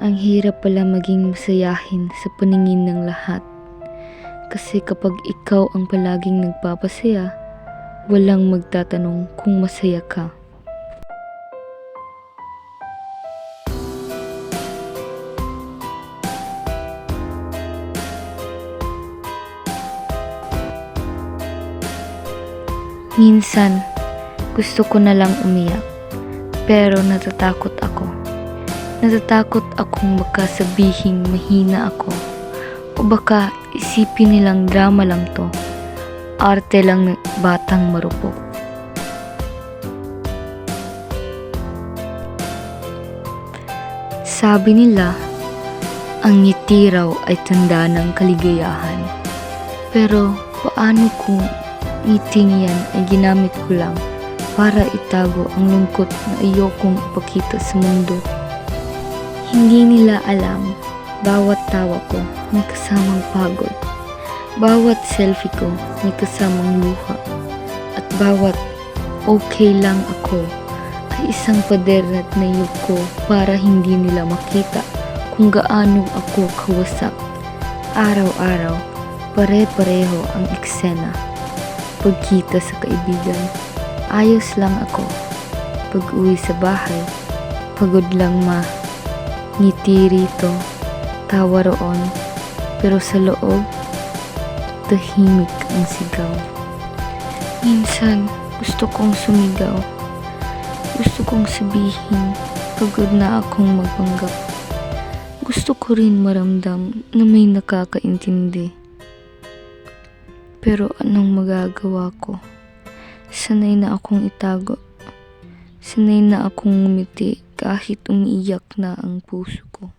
Ang hirap pala maging masayahin sa paningin ng lahat. Kasi kapag ikaw ang palaging nagpapasaya, walang magtatanong kung masaya ka. Minsan, gusto ko na lang umiyak, pero natatakot ako. Natatakot akong baka sabihin mahina ako, o baka isipin nilang drama lang to, arte lang ng batang marupok. Sabi nila, ang ngiti raw ay tanda ng kaligayahan. Pero paano kung ngiting yan ay ginamit ko lang para itago ang lungkot na ayokong ipakita sa mundo? Hindi nila alam, bawat tawa ko may kasamang pagod. Bawat selfie ko may kasamang luha. At bawat okay lang ako ay isang pader na tinayog ko para hindi nila makita kung gaano ako kawasak. Araw-araw, pare-pareho ang eksena. Pagkita sa kaibigan, ayos lang ako. Pag-uwi sa bahay, pagod lang ma. Ngiti rito, tawa roon, pero sa loob, tahimik ang sigaw. Minsan, gusto kong sumigaw. Gusto kong sabihin, pagod na akong magpanggap. Gusto ko rin maramdam na may nakakaintindi. Pero anong magagawa ko? Sanay na akong itago. Sanay na akong ngumiti kahit umiiyak na ang puso ko.